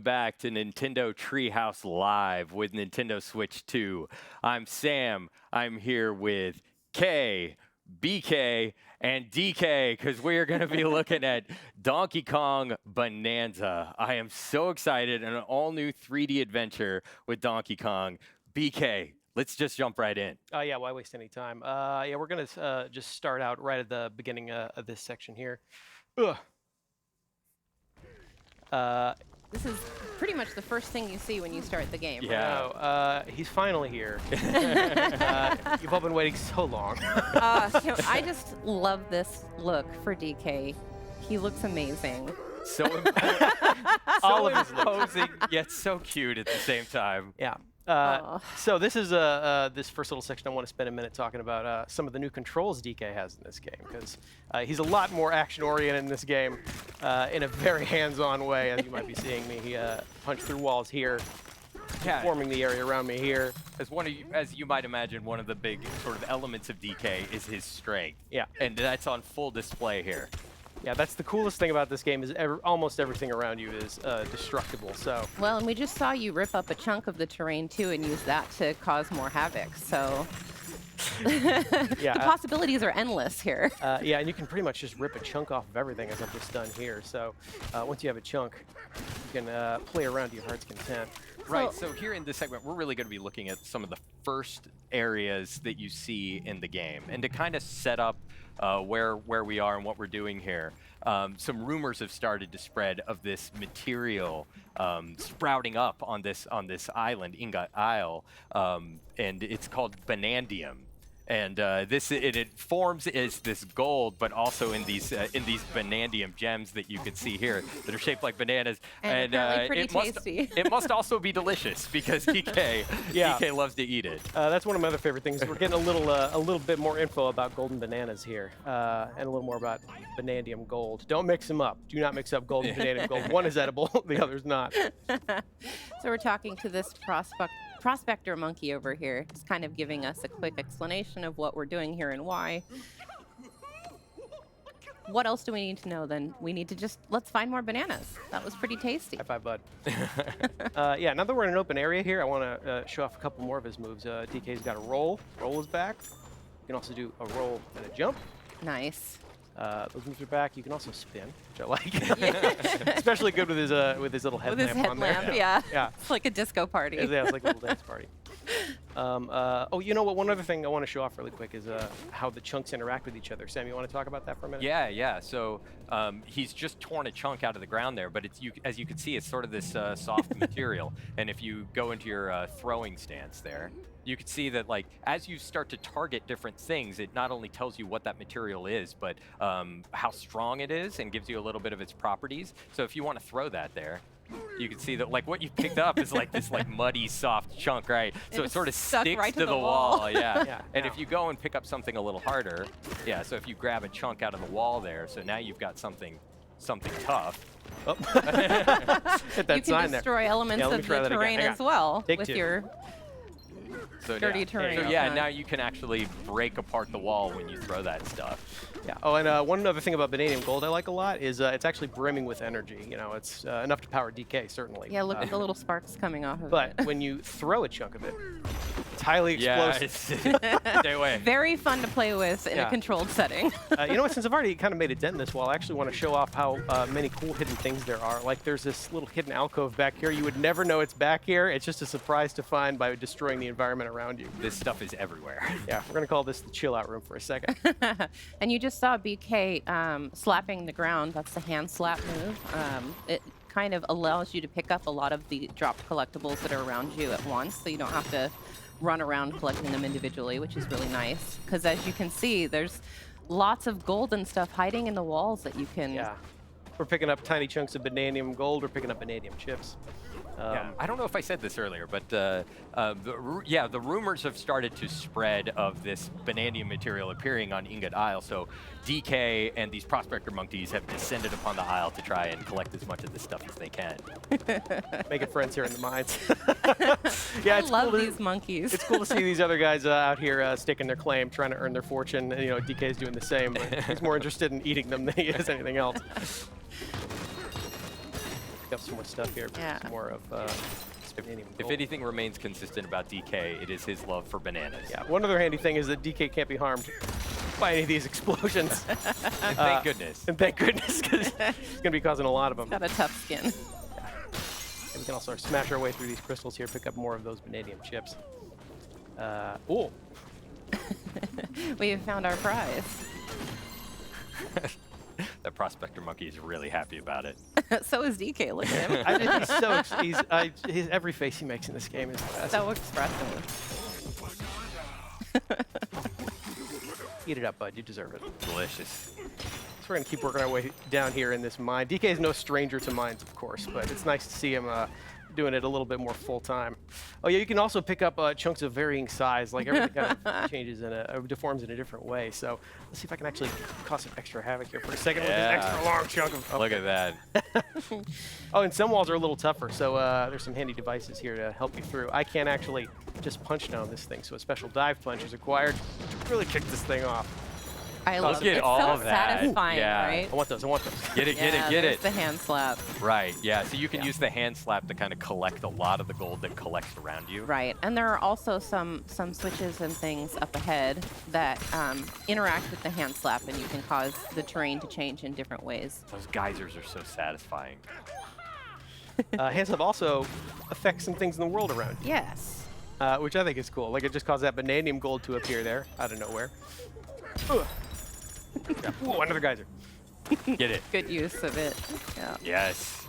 back to Nintendo Treehouse Live with Nintendo Switch 2. I'm Sam. I'm here with K, BK, and DK because we are going to be looking at Donkey Kong Bananza. I am so excited, an all-new 3D adventure with Donkey Kong. BK, let's just jump right in. Yeah, why waste any time? Yeah, we're going to just start out right at the beginning of this section here. Ugh. This is pretty much the first thing you see when you start the game. Yeah. Right? He's finally here. You've all been waiting so long. I just love this look for DK. He looks amazing. So All of his imposing, yet so cute at the same time. Yeah. So this is this first little section. I want to spend a minute talking about some of the new controls DK has in this game, because he's a lot more action-oriented in this game in a very hands-on way, as you might be seeing me. He punched through walls here, forming the area around me here. As you might imagine, one of the big sort of elements of DK is his strength. Yeah. And that's on full display here. Yeah, that's the coolest thing about this game is almost everything around you is destructible. So. Well, and we just saw you rip up a chunk of the terrain too and use that to cause more havoc. So Yeah, the possibilities are endless here. Yeah, and you can pretty much just rip a chunk off of everything, as I've just done here. So once you have a chunk, you can play around to your heart's content. Right, so here in this segment, we're really going to be looking at some of the first areas that you see in the game. And to kind of set up where we are and what we're doing here, some rumors have started to spread of this material sprouting up on this island, Ingot Isle, and it's called Banandium. And it forms as this gold, but also in these Banandium gems that you can see here that are shaped like bananas. And pretty tasty. It must also be delicious because DK loves to eat it. That's one of my other favorite things. We're getting a little bit more info about golden bananas here, and a little more about Banandium gold. Don't mix them up. Do not mix up gold and Banandium gold. One is edible, the other's not. So we're talking to this prospector monkey over here, just kind of giving us a quick explanation of what we're doing here and why. What else do we need to know then? We need to let's find more bananas. That was pretty tasty. High five, bud. Yeah, now that we're in an open area here, I want to show off a couple more of his moves. DK's got a roll. Roll is back. You can also do a roll and a jump. Nice. Those moves are back. You can also spin, which I like. Especially good with his little headlamp With his headlamp, on there. yeah. It's like a disco party. Yeah, it's like a little dance party. Oh, you know what? One other thing I want to show off really quick is how the chunks interact with each other. Sam, you want to talk about that for a minute? Yeah. So he's just torn a chunk out of the ground there, but as you can see, it's sort of this soft material. And if you go into your throwing stance there, you can see that, like, as you start to target different things, it not only tells you what that material is, but how strong it is and gives you a little bit of its properties. So if you want to throw that there, you can see that, like, what you picked up is like this muddy, soft chunk, right? So it sort of sticks right to the wall. Yeah. Yeah. And if you go and pick up something a little harder, so if you grab a chunk out of the wall there, so now you've got something tough. Oh. Hit that You sign can there. destroy elements let me of try the that again. terrain Hang as on. well Take with two. your So dirty terrain. So Yeah. now you can actually break apart the wall when you throw that stuff. Yeah. Oh, and one other thing about Banandium gold I like a lot is it's actually brimming with energy. You know, it's enough to power DK, certainly. Yeah, look at the little sparks coming off of But it. when you throw a chunk of it, it's highly explosive. Stay away. Very fun to play with in a controlled setting. You know what? Since I've already kind of made a dent in this wall, I actually want to show off how many cool hidden things there are. Like, there's this little hidden alcove back here. You would never know it's back here. It's just a surprise to find by destroying the environment around you. This stuff is everywhere. Yeah, we're going to call this the chill out room for a second. And you just saw BK slapping the ground. That's the hand slap move. It kind of allows you to pick up a lot of the dropped collectibles that are around you at once, so you don't have to run around collecting them individually, which is really nice. Because as you can see, there's lots of gold and stuff hiding in the walls that you can... Yeah. We're picking up tiny chunks of Banandium gold. We're picking up Banandium chips. I don't know if I said this earlier, but the rumors have started to spread of this Banandium material appearing on Ingot Isle. So DK and these prospector monkeys have descended upon the isle to try and collect as much of this stuff as they can. Making friends here in the mines. I love these monkeys. It's cool to see these other guys out here staking their claim, trying to earn their fortune. And, you know, DK's doing the same, but he's more interested in eating them than he is anything else. pick up some more stuff here. Yeah. Some more of Spanium If gold. anything remains consistent about DK, it is his love for bananas. Yeah, one other handy thing is that DK can't be harmed by any of these explosions. And thank goodness. And thank goodness, because he's going to be causing a lot of them. Got a tough skin. And we can also smash our way through these crystals here, pick up more of those vanadium chips. Oh, We have found our prize. That prospector monkey is really happy about it. So is DK. Look at him. his every face he makes in this game is best. So expressive. Eat it up, bud. You deserve it. Delicious. So we're going to keep working our way down here in this mine. DK is no stranger to mines, of course, but it's nice to see him doing it a little bit more full-time. Oh, yeah, you can also pick up chunks of varying size. Like, everything kind of changes deforms in a different way. So let's see if I can actually cause some extra havoc here for a second with this extra long chunk of... Look at that. Oh, and some walls are a little tougher, so there's some handy devices here to help you through. I can't actually just punch down this thing, so a special dive punch is required to really kick this thing off. I love Look at it. It's all so of that. satisfying, Yeah. right? I want those. Get it, get Yeah, it, get there's it. the hand slap. Right, yeah. So you can use the hand slap to kind of collect a lot of the gold that collects around you. Right, and there are also some switches and things up ahead that interact with the hand slap, and you can cause the terrain to change in different ways. Those geysers are so satisfying. Hand slap also affects some things in the world around you. Yes. Which I think is cool. Like, it just caused that vanadium gold to appear there out of nowhere. Ugh. Yeah. Ooh, another geyser. Get it. Good use of it. Yeah. Yes.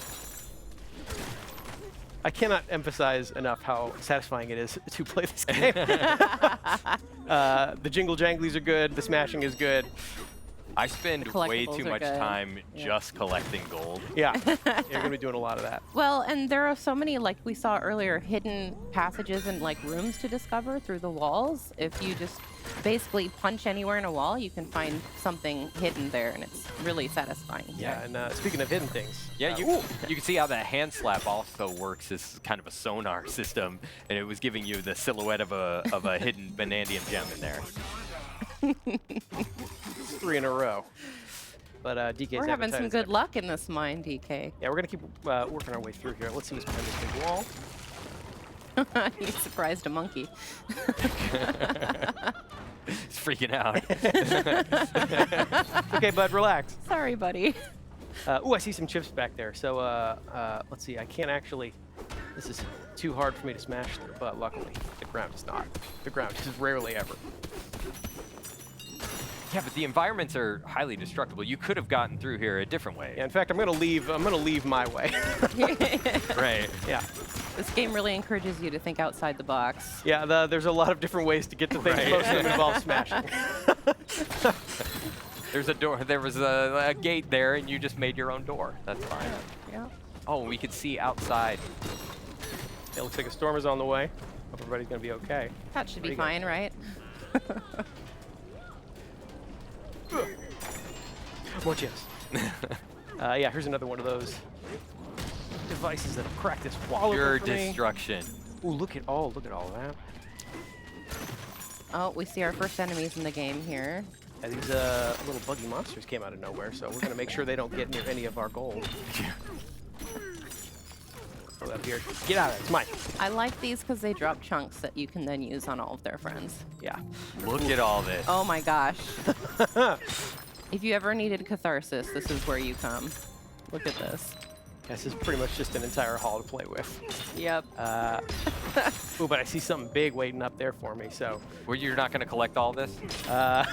I cannot emphasize enough how satisfying it is to play this game. The jingle janglies are good. The smashing is good. I spend way collectibles too are much good. time Yeah. just collecting gold. Yeah, you're going to be doing a lot of that. Well, and there are so many, like we saw earlier, hidden passages and like rooms to discover through the walls. If you just basically punch anywhere in a wall, you can find something hidden there, and it's really satisfying. Yeah, and speaking of hidden things. Yeah, you can see how that hand slap also works as kind of a sonar system, and it was giving you the silhouette of a hidden vanadium gem in there. 3 in a row. But DK's We're having some advertised good it. luck in this mine, DK. Yeah, we're going to keep working our way through here. Let's see what's behind this big wall. You surprised a monkey. It's freaking out. Okay, bud, relax. Sorry, buddy. Ooh, I see some chips back there. So let's see. I can't actually... This is too hard for me to smash through, but luckily the ground is not. The ground is rarely ever. Yeah, but the environments are highly destructible. You could have gotten through here a different way. Yeah, in fact, I'm gonna leave my way. Right. Yeah. This game really encourages you to think outside the box. Yeah, there's a lot of different ways to get to things. Right. Most of them involve smashing. There's a door. There was a gate there, and you just made your own door. That's fine. Yeah. Oh, we could see outside. It looks like a storm is on the way. Hope everybody's gonna be okay. That should be Pretty good. fine, right? More chips. Yeah, here's another one of those devices that crack this wall Pure open for me. destruction. Ooh, look at all that. Oh, we see our first enemies in the game here. Yeah, these little buggy monsters came out of nowhere, so we're gonna make sure they don't get near any of our gold. Throw that here. Get out of there. It's mine. I like these because they drop chunks that you can then use on all of their friends. Yeah. Look at all this. Oh my gosh. If you ever needed catharsis, this is where you come. Look at this. This is pretty much just an entire hall to play with. Yep. Ooh, but I see something big waiting up there for me, so. Well, you're not going to collect all this? I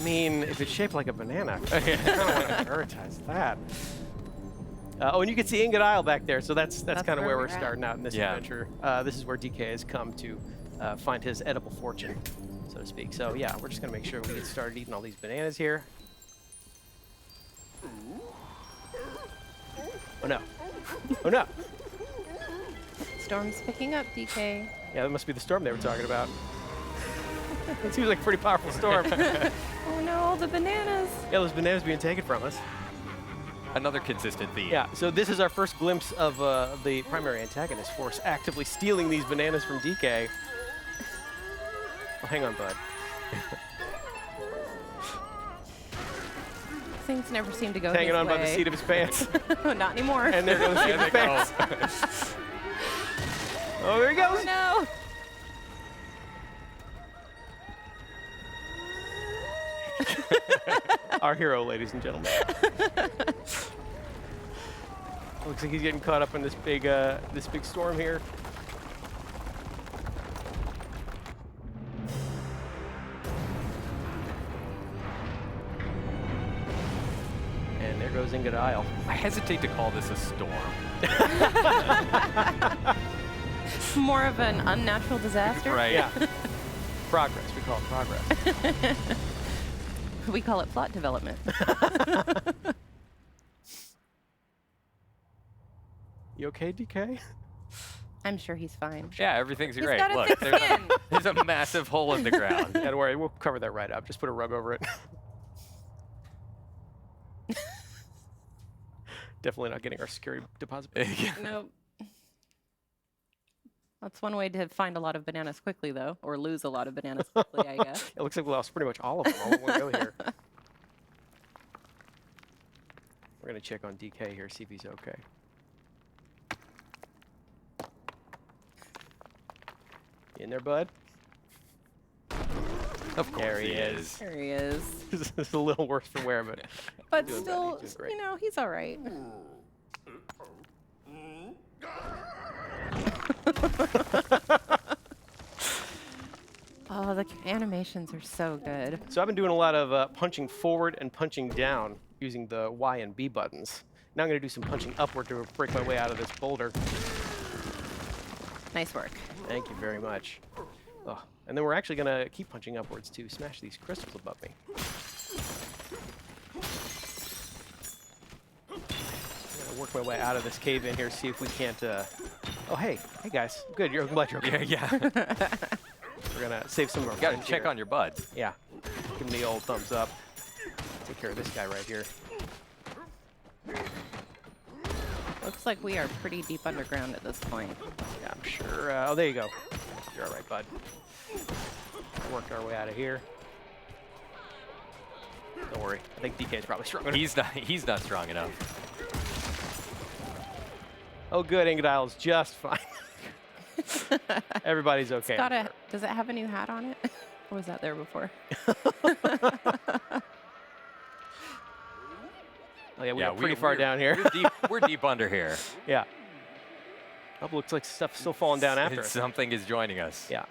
mean, if it's shaped like a banana, I don't want to prioritize that. Oh, and you can see Ingot Isle back there, so that's kind of where we're at. starting out in this Yeah. adventure. This is where DK has come to find his edible fortune, so to speak. So yeah, we're just gonna make sure we get started eating all these bananas here. Oh no! Oh no! Storm's picking up, DK. Yeah, that must be the storm they were talking about. It seems like a pretty powerful storm. Oh no, the bananas. Yeah, those bananas being taken from us. Another consistent theme. Yeah, so this is our first glimpse of the primary antagonist force actively stealing these bananas from DK. Oh, hang on, bud. Things never seem to go Hanging his on by the way. seat of his pants. Not anymore. And there goes the seat of his pants. Oh, there he goes. Oh, no. Our hero, ladies and gentlemen. Looks like he's getting caught up in this big storm here. And there goes Ingot Isle. I hesitate to call this a storm. More of an unnatural disaster. Right. Yeah. Progress. We call it progress. We call it plot development. You okay, DK? I'm sure he's fine. Yeah, everything's He's great. got a Look, thick there's skin. there's a massive hole in the ground. Yeah, don't worry. We'll cover that right up. Just put a rug over it. Definitely not getting our security deposit. Nope. That's one way to find a lot of bananas quickly, though, or lose a lot of bananas quickly, I guess. It looks like we lost pretty much all of them all in one go here. We're going to check on DK here, see if he's okay. You in there, bud? Of course There he is. There he is. This is a little worse for wear, but But doing still, better. He's doing great. you know, he's all right. Oh, the animations are so good. So I've been doing a lot of punching forward and punching down using the Y and B buttons. Now I'm going to do some punching upward to break my way out of this boulder. Nice work. Thank you very much. Oh, and then we're actually going to keep punching upwards to smash these crystals above me. I'm going to work my way out of this cave in here, see if we can't... Oh, hey guys. Good, I'm glad you're okay. Yeah. We're going to save some of our Gotta friends check here. on your bud. Yeah, give him the old thumbs up. Take care of this guy right here. Looks like we are pretty deep underground at this point. Yeah, I'm sure. Oh, there you go. You're all right, bud. Worked our way out of here. Don't worry. I think DK is probably strong enough. He's not strong enough. Oh, good. Ingot Isle is just fine. Everybody's okay. Does it have a new hat on it? Or was that there before? Oh, yeah, we're pretty far down here. We're deep under here. Yeah. Oh, looks like stuff's still falling down after us. Something is joining us. Yeah.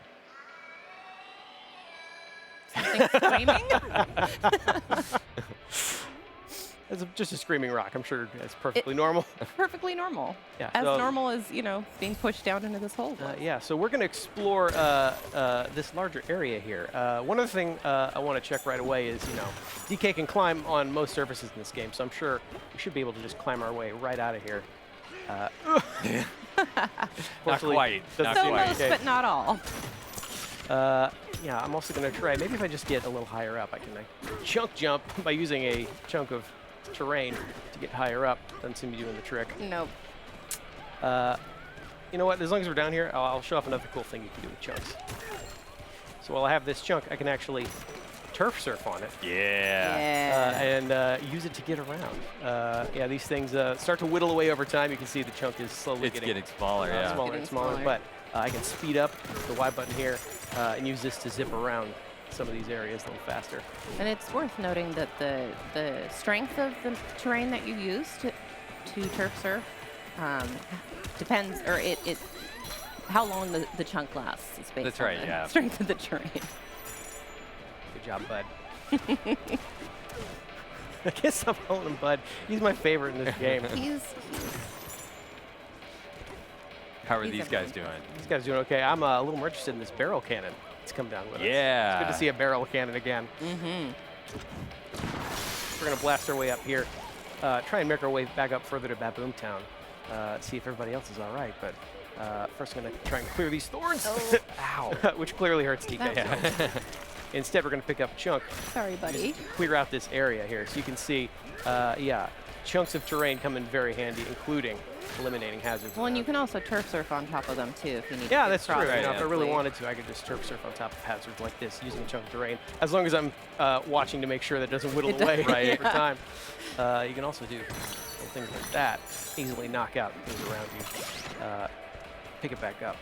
Something screaming? It's just a screaming rock. I'm sure that's perfectly normal. Perfectly normal. Yeah, As so- normal as, you know, being pushed down into this hole. Yeah, so we're going to explore this larger area here. One other thing I want to check right away is, you know, DK can climb on most surfaces in this game, so I'm sure we should be able to just climb our way right out of here. Not quite. Not So quite. most, but not all. Yeah, I'm also going to try, maybe if I just get a little higher up, I can chunk jump by using a chunk of terrain to get higher up. Doesn't seem to be doing the trick. Nope. You know what, as long as we're down here, I'll show off another cool thing you can do with chunks. So while I have this chunk, I can actually turf surf on it. Yeah. And use it to get around. Yeah, these things start to whittle away over time. You can see the chunk is slowly It's getting smaller, yeah. smaller Getting and smaller. smaller. But I can speed up the Y button here and use this to zip around some of these areas a little faster. And it's worth noting that the strength of the terrain that you use to turf surf depends, or it how long the chunk lasts is based That's on right, the yeah. strength of the terrain. Good job, bud. I guess I'm calling him Bud. He's my favorite in this game. He's How are He's these guys doing? This guy's doing okay. I'm a little more interested in this barrel cannon. It's come down with us. Yeah. It's good to see a barrel cannon again. We're going to blast our way up here. Try and make our way back up further to Baboom Town. See if everybody else is all right. But first, I'm going to try and clear these thorns. Oh. Ow. Which clearly hurts DK. That's Instead, we're going to pick up a chunk, sorry, buddy. clear out this area here. So you can see, yeah, chunks of terrain come in very handy, including eliminating hazards. Well, and you can also turf surf on top of them too if you need to. Yeah, get that's true. across You know, if I really quickly. wanted to, I could just turf surf on top of hazards like this using a chunk of terrain. As long as I'm watching to make sure that it doesn't whittle It does- away Right. over time. You can also do little things like that. Easily knock out things around you. Pick it back up.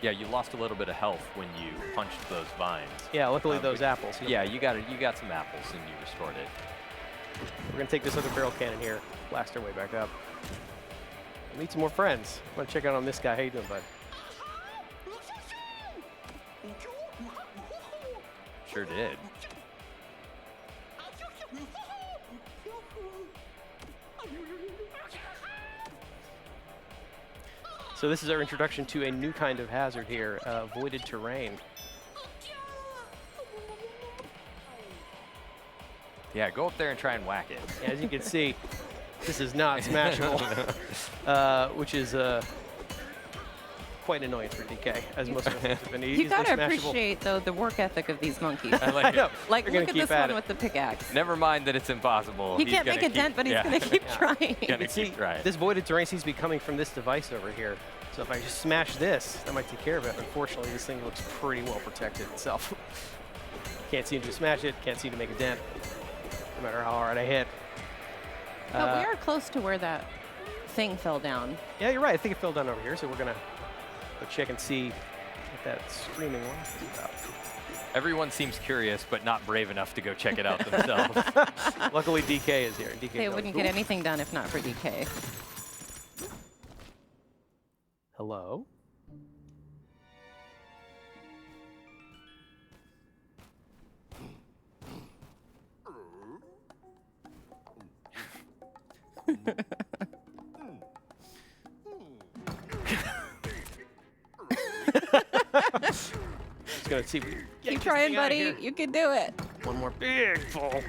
Yeah, you lost a little bit of health when you punched those vines. Yeah, luckily Um, those but- apples. Yeah, you got some apples and you restored it. We're going to take this other barrel cannon here, blast our way back up. Meet some more friends. I want to check out on this guy. How you doing, bud? Sure did. So this is our introduction to a new kind of hazard here, voided terrain. Yeah, go up there and try and whack it. As you can see, this is not smashable, which is quite an annoyance for DK, as most of us have been You easily gotta smashable. appreciate though the work ethic of these monkeys. I like I it. know. Like, They're gonna look at keep this at one it. with the pickaxe. Never mind that it's impossible. He He's can't gonna make a keep- dent, but he's yeah. gonna keep Yeah. trying. Gonna See, keep trying. this voided terrain seems to be coming from this device over here. So if I just smash this, that might take care of it. Unfortunately, this thing looks pretty well protected itself. Can't seem to smash it, can't seem to make a dent, no matter how hard I hit. But we are close to where that thing fell down. Yeah, you're right. I think it fell down over here, so we're gonna go check and see what that screaming rock is about. Everyone seems curious, but not brave enough to go check it out themselves. Luckily, DK is here. DK They knows. wouldn't Ooh. get anything done if not for DK. Hello? Just gonna see. if we can get Keep this trying, thing outta buddy. here. You can do it. One more big fall.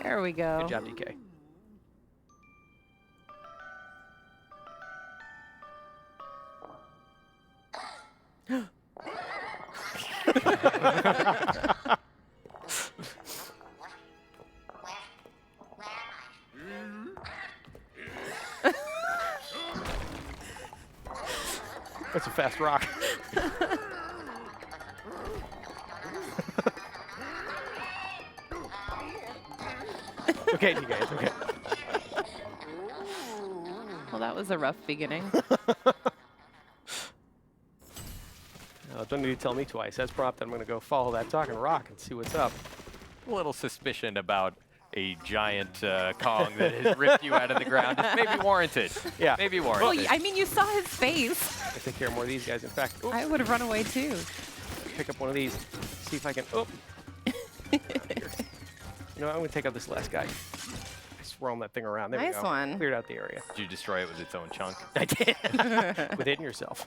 There we go. Good job, DK. That's a fast rock. Okay, you guys, okay. Well, that was a rough beginning. Don't need to tell me twice. As prompted, I'm going to go follow that talking rock and see what's up. A little suspicion about a giant Kong that has ripped you out of the ground is maybe warranted. Yeah. Maybe Well, warranted. I mean, you saw his face. I take care of more of these guys. In fact, oops, I would have run away too. pick up one of these. See if I can. Oh. You know, what, I'm going to take out this last guy. I swirl that thing around. There we Nice go. one. Cleared out the area. Did you destroy it with its own chunk? I did. With hitting yourself.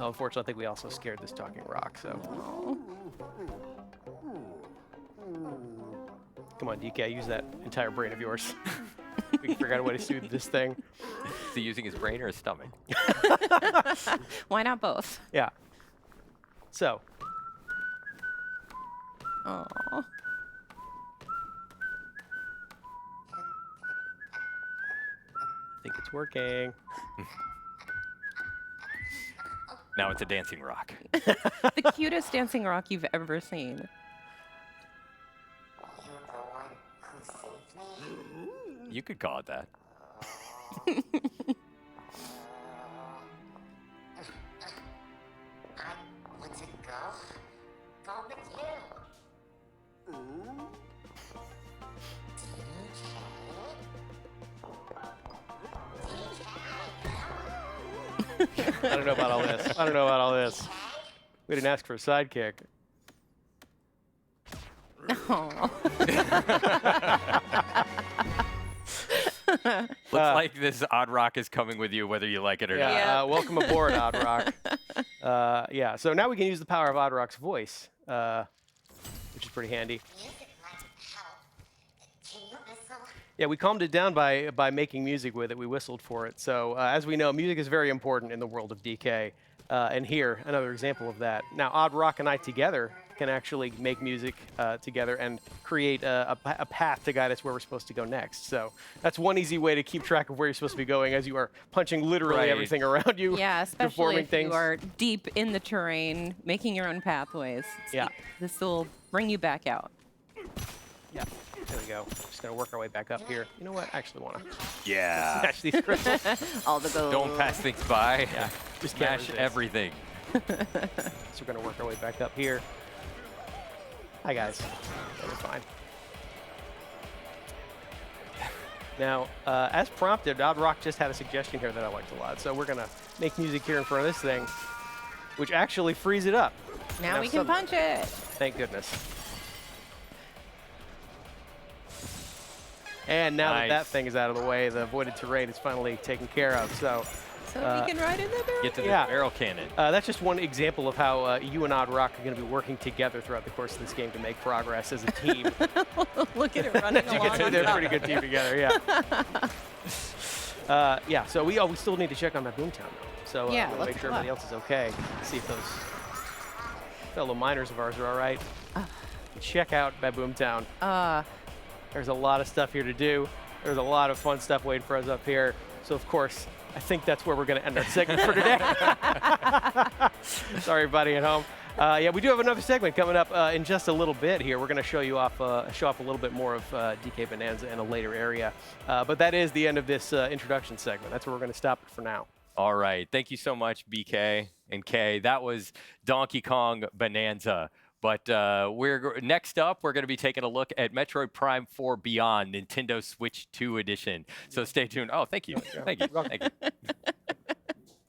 Oh, unfortunately, I think we also scared this talking rock, so. Come on, DK, use that entire brain of yours. We can figure out a way to soothe this thing. Is he using his brain or his stomach? Why not both? Yeah. So, Oh. I think it's working. Now it's a dancing rock. The cutest dancing rock you've ever seen. You could call it that. I don't know about all this. I don't know about all this. We didn't ask for a sidekick. Oh. Looks like this odd rock is coming with you whether you like it or not. Yeah, Yeah. welcome aboard, Odd Rock. Yeah, so now we can use the power of Odd Rock's voice, which is pretty handy. Yeah, we calmed it down by making music with it. We whistled for it. So as we know, music is very important in the world of DK. And here, another example of that. Now, Odd Rock and I together can actually make music together and create a path to guide us where we're supposed to go next. So that's one easy way to keep track of where you're supposed to be going as you are punching literally Right. everything around you. Yeah, especially deforming if things. you are deep in the terrain, making your own pathways. Yeah. This will bring you back out. Yeah, there we go. Just gonna work our way back up here. You know what? I actually want to Yeah. smash these crystals. All the gold. Don't pass things by. Yeah, just can't Smash resist. everything. So we're gonna work our way back up here. Hi guys. We're fine. Now, as prompted, Odd Rock just had a suggestion here that I liked a lot. So we're gonna make music here in front of this thing, which actually frees it up. Now we can punch it. Thank goodness. And now that that Nice. thing is out of the way, the voided terrain is finally taken care of. So So we can ride in the barrel. Get to the Yeah. barrel cannon. that's just one example of how you and Odd Rock are going to be working together throughout the course of this game to make progress as a team. Look at it running You along. can see on they're a top. pretty good team together, yeah. Yeah, so we still need to check on that Boomtown, though. So Yeah, we'll let's make sure go up. everybody else is okay. See if those fellow miners of ours are all right. Check out that Boomtown. There's a lot of stuff here to do. There's a lot of fun stuff waiting for us up here. So, of course, I think that's where we're going to end our segment for today. Sorry, everybody at home. Yeah, we do have another segment coming up in just a little bit here. We're going to show off a little bit more of DK Bananza in a later area. But that is the end of this introduction segment. That's where we're going to stop it for now. All right. Thank you so much, BK and Kay. That was Donkey Kong Bananza. But next up, we're going to be taking a look at Metroid Prime 4 Beyond, Nintendo Switch 2 Edition. So stay tuned. Oh, thank you. Thank you. Thank you.